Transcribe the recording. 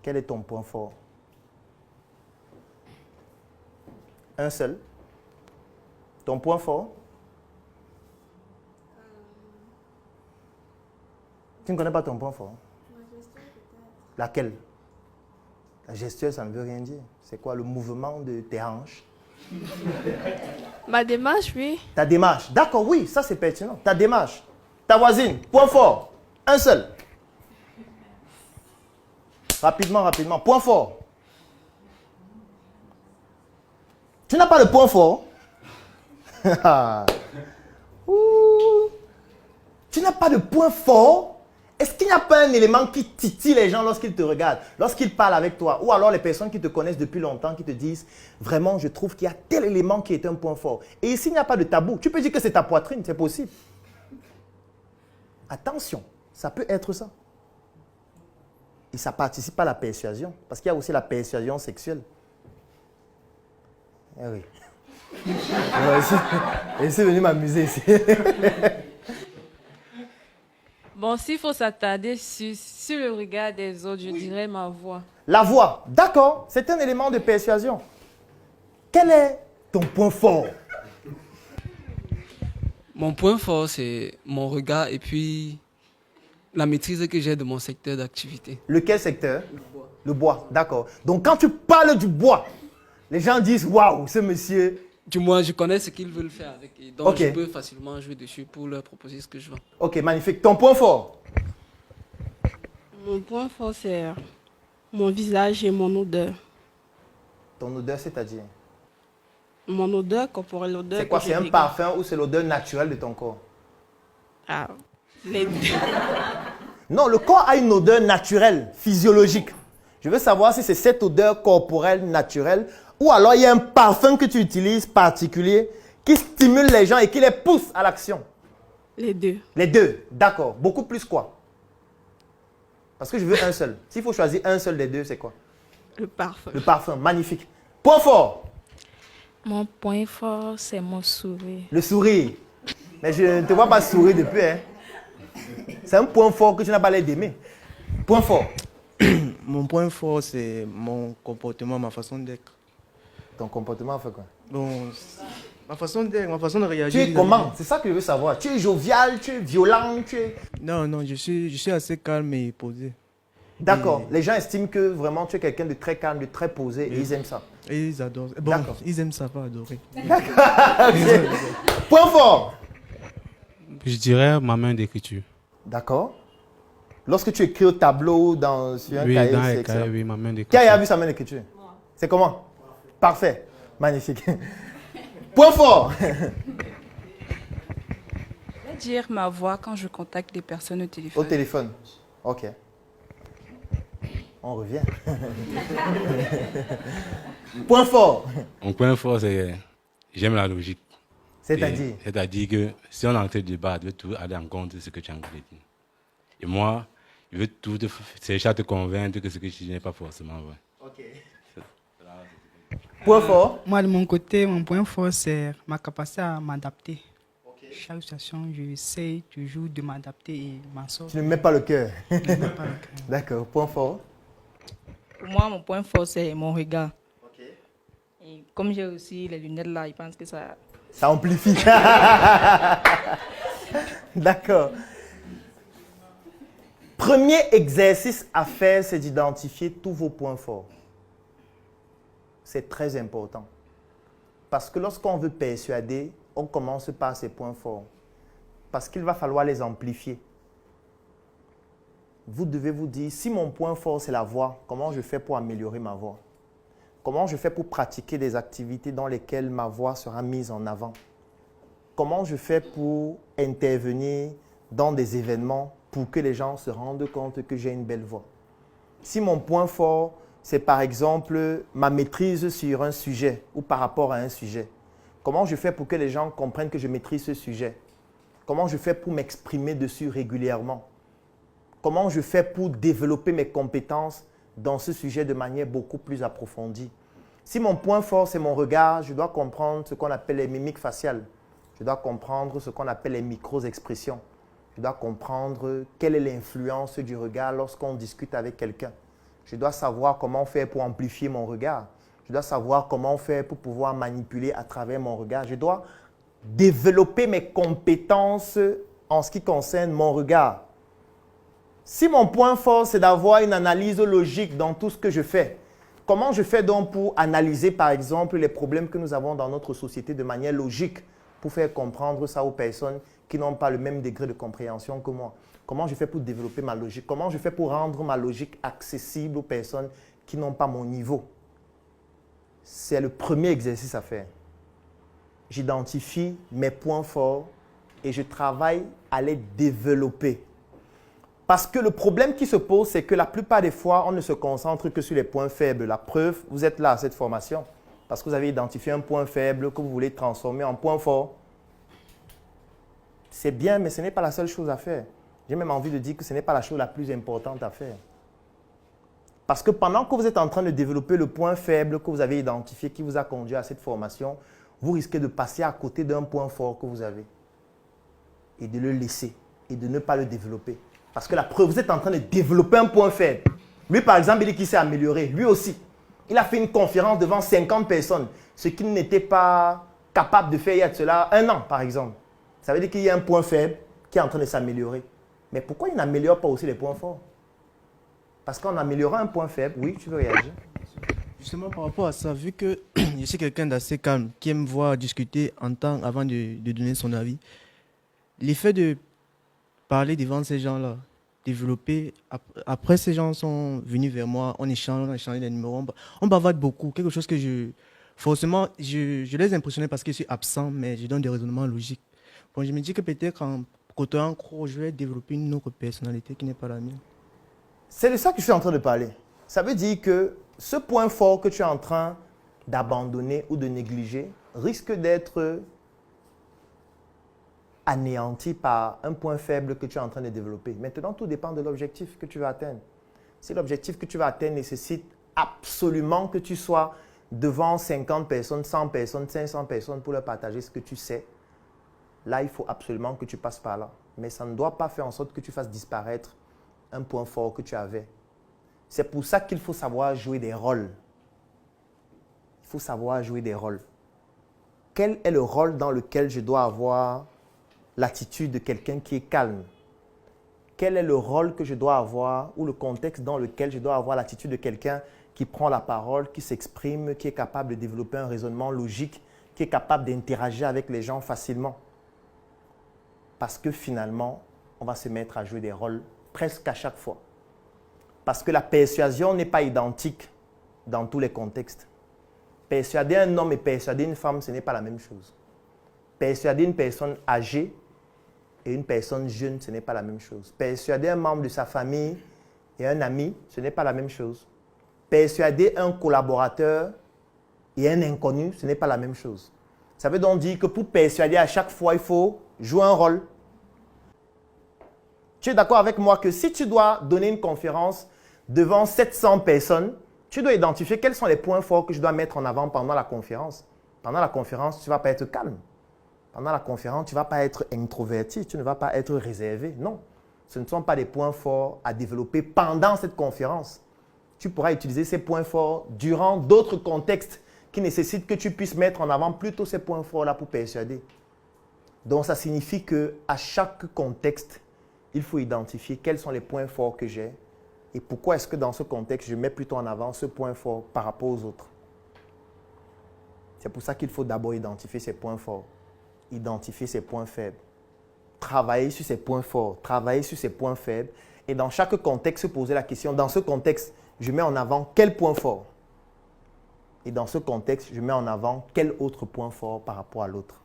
Quel est ton point fort? Un seul. Ton point fort? Tu ne connais pas ton point fort? Ma gestuelle peut-être. Laquelle? La gestuelle, ça ne veut rien dire. C'est quoi? Le mouvement de tes hanches? Ma démarche, oui. Ta démarche. D'accord, oui, ça c'est pertinent. Ta démarche. Ta voisine, point fort. Un seul. Rapidement, rapidement. Point fort. Tu n'as pas de point fort? Ouh. Tu n'as pas de point fort? Est-ce qu'il n'y a pas un élément qui titille les gens lorsqu'ils te regardent, lorsqu'ils parlent avec toi? Ou alors les personnes qui te connaissent depuis longtemps, qui te disent, vraiment, je trouve qu'il y a tel élément qui est un point fort. Et ici, il n'y a pas de tabou. Tu peux dire que c'est ta poitrine, c'est possible. Attention, ça peut être ça. Et ça participe à la persuasion. Parce qu'il y a aussi la persuasion sexuelle. Eh oui. Je suis venu m'amuser ici. Bon, s'il faut s'attarder sur le regard des autres, je dirais ma voix. La voix, d'accord, c'est un élément de persuasion. Quel est ton point fort? Mon point fort, c'est mon regard et puis la maîtrise que j'ai de mon secteur d'activité. Lequel secteur? Le bois, d'accord. Donc quand tu parles du bois, les gens disent, waouh, ce monsieur... Du moins, je connais ce qu'ils veulent faire avec. Et donc, je peux facilement jouer dessus pour leur proposer ce que je veux. Ok, magnifique. Ton point fort? Mon point fort, c'est mon visage et mon odeur. Ton odeur, c'est-à-dire? Mon odeur corporelle, l'odeur. C'est quoi? C'est un parfum ou c'est l'odeur naturelle de ton corps? Ah, les deux. Non, le corps a une odeur naturelle, physiologique. Je veux savoir si c'est cette odeur corporelle naturelle ou alors il y a un parfum que tu utilises particulier qui stimule les gens et qui les pousse à l'action. Les deux. Les deux, d'accord. Beaucoup plus quoi? Parce que je veux un seul. S'il faut choisir un seul des deux, c'est quoi? Le parfum. Le parfum, magnifique. Point fort? Mon point fort, c'est mon sourire. Le sourire. Mais je ne te vois pas sourire depuis. Hein? C'est un point fort que tu n'as pas l'air d'aimer. Point fort. Mon point fort, c'est mon comportement, ma façon d'être. Ton comportement fait quoi? Bon, ma façon d'être, ma façon de Tu réagir. es comment? C'est ça que je veux savoir. Tu es jovial, tu es violent, tu es... Non, je suis assez calme et posé. D'accord. Les gens estiment que vraiment tu es quelqu'un de très calme, de très posé et ils aiment ça. Et ils adorent. Bon, ils aiment ça, pas adorer. D'accord. Okay. Point fort. Je dirais ma main d'écriture. D'accord. Lorsque tu écris au tableau sur un cahier, dans c'est les excellent. cahiers, oui, ma main d'écriture. Qui a vu sa main d'écriture? C'est comment? Parfait. Magnifique. Point fort. Je vais dire ma voix quand je contacte des personnes au téléphone. Au téléphone. Ok. On revient. Point fort. Mon point fort, c'est j'aime la logique. C'est-à-dire? C'est-à-dire que si on est en train de débattre, je veux tout aller en compte de ce que tu as envie de dire. Et moi, je veux tout chercher à te convaincre que ce que je dis n'est pas forcément vrai. Ok. Point fort? Moi, de mon côté, mon point fort, c'est ma capacité à m'adapter. Chaque situation, j'essaie toujours de m'adapter et m'en sortir. Tu ne mets pas le cœur. Je ne mets pas le cœur. D'accord. Point fort? Pour moi, mon point fort, c'est mon regard. Et comme j'ai aussi les lunettes là, je pense que ça... Ça amplifie. D'accord. Premier exercice à faire, c'est d'identifier tous vos points forts. C'est très important. Parce que lorsqu'on veut persuader, on commence par ses points forts. Parce qu'il va falloir les amplifier. Vous devez vous dire, si mon point fort c'est la voix, comment je fais pour améliorer ma voix? Comment je fais pour pratiquer des activités dans lesquelles ma voix sera mise en avant? Comment je fais pour intervenir dans des événements pour que les gens se rendent compte que j'ai une belle voix? Si mon point fort, c'est par exemple ma maîtrise sur un sujet ou par rapport à un sujet, comment je fais pour que les gens comprennent que je maîtrise ce sujet? Comment je fais pour m'exprimer dessus régulièrement? Comment je fais pour développer mes compétences dans ce sujet de manière beaucoup plus approfondie? Si mon point fort, c'est mon regard, je dois comprendre ce qu'on appelle les mimiques faciales. Je dois comprendre ce qu'on appelle les micro-expressions. Je dois comprendre quelle est l'influence du regard lorsqu'on discute avec quelqu'un. Je dois savoir comment faire pour amplifier mon regard. Je dois savoir comment faire pour pouvoir manipuler à travers mon regard. Je dois développer mes compétences en ce qui concerne mon regard. Si mon point fort, c'est d'avoir une analyse logique dans tout ce que je fais, comment je fais donc pour analyser, par exemple, les problèmes que nous avons dans notre société de manière logique pour faire comprendre ça aux personnes qui n'ont pas le même degré de compréhension que moi? Comment je fais pour développer ma logique? Comment je fais pour rendre ma logique accessible aux personnes qui n'ont pas mon niveau? C'est le premier exercice à faire. J'identifie mes points forts et je travaille à les développer. Parce que le problème qui se pose, c'est que la plupart des fois, on ne se concentre que sur les points faibles. La preuve, vous êtes là à cette formation parce que vous avez identifié un point faible que vous voulez transformer en point fort. C'est bien, mais ce n'est pas la seule chose à faire. J'ai même envie de dire que ce n'est pas la chose la plus importante à faire. Parce que pendant que vous êtes en train de développer le point faible que vous avez identifié, qui vous a conduit à cette formation, vous risquez de passer à côté d'un point fort que vous avez et de le laisser et de ne pas le développer. Parce que la preuve, vous êtes en train de développer un point faible. Lui, par exemple, il dit qu'il s'est amélioré. Lui aussi. Il a fait une conférence devant 50 personnes, ce qu'il n'était pas capable de faire il y a de cela 1 an, par exemple. Ça veut dire qu'il y a un point faible qui est en train de s'améliorer. Mais pourquoi il n'améliore pas aussi les points forts? Parce qu'en améliorant un point faible, oui, tu veux réagir? Justement, par rapport à ça, vu que je suis quelqu'un d'assez calme, qui aime voir discuter en temps avant de donner son avis, l'effet de parler devant ces gens-là, développer, après ces gens sont venus vers moi, on a échangé des numéros, on bavarde beaucoup, quelque chose que forcément, je les impressionnais parce que je suis absent, mais je donne des raisonnements logiques. Bon, je me dis que peut-être en côtoyant Cro, je vais développer une autre personnalité qui n'est pas la mienne. C'est de ça que je suis en train de parler. Ça veut dire que ce point fort que tu es en train d'abandonner ou de négliger risque d'être anéanti par un point faible que tu es en train de développer. Maintenant, tout dépend de l'objectif que tu vas atteindre. Si l'objectif que tu vas atteindre nécessite absolument que tu sois devant 50 personnes, 100 personnes, 500 personnes pour leur partager ce que tu sais, là, il faut absolument que tu passes par là. Mais ça ne doit pas faire en sorte que tu fasses disparaître un point fort que tu avais. C'est pour ça qu'il faut savoir jouer des rôles. Il faut savoir jouer des rôles. Quel est le rôle dans lequel je dois avoir l'attitude de quelqu'un qui est calme? Quel est le rôle que je dois avoir ou le contexte dans lequel je dois avoir l'attitude de quelqu'un qui prend la parole, qui s'exprime, qui est capable de développer un raisonnement logique, qui est capable d'interagir avec les gens facilement? Parce que finalement, on va se mettre à jouer des rôles presque à chaque fois. Parce que la persuasion n'est pas identique dans tous les contextes. Persuader un homme et persuader une femme, ce n'est pas la même chose. Persuader une personne âgée et une personne jeune, ce n'est pas la même chose. Persuader un membre de sa famille et un ami, ce n'est pas la même chose. Persuader un collaborateur et un inconnu, ce n'est pas la même chose. Ça veut donc dire que pour persuader à chaque fois, il faut jouer un rôle. Tu es d'accord avec moi que si tu dois donner une conférence devant 700 personnes, tu dois identifier quels sont les points forts que je dois mettre en avant pendant la conférence. Pendant la conférence, tu ne vas pas être calme. Pendant la conférence, tu ne vas pas être introverti, tu ne vas pas être réservé. Non, ce ne sont pas des points forts à développer pendant cette conférence. Tu pourras utiliser ces points forts durant d'autres contextes qui nécessitent que tu puisses mettre en avant plutôt ces points forts-là pour persuader. Donc, ça signifie qu'à chaque contexte, il faut identifier quels sont les points forts que j'ai et pourquoi est-ce que dans ce contexte, je mets plutôt en avant ce point fort par rapport aux autres. C'est pour ça qu'il faut d'abord identifier ses points forts, identifier ses points faibles, travailler sur ses points forts, travailler sur ses points faibles et dans chaque contexte, se poser la question, dans ce contexte, je mets en avant quel point fort et dans ce contexte, je mets en avant quel autre point fort par rapport à l'autre.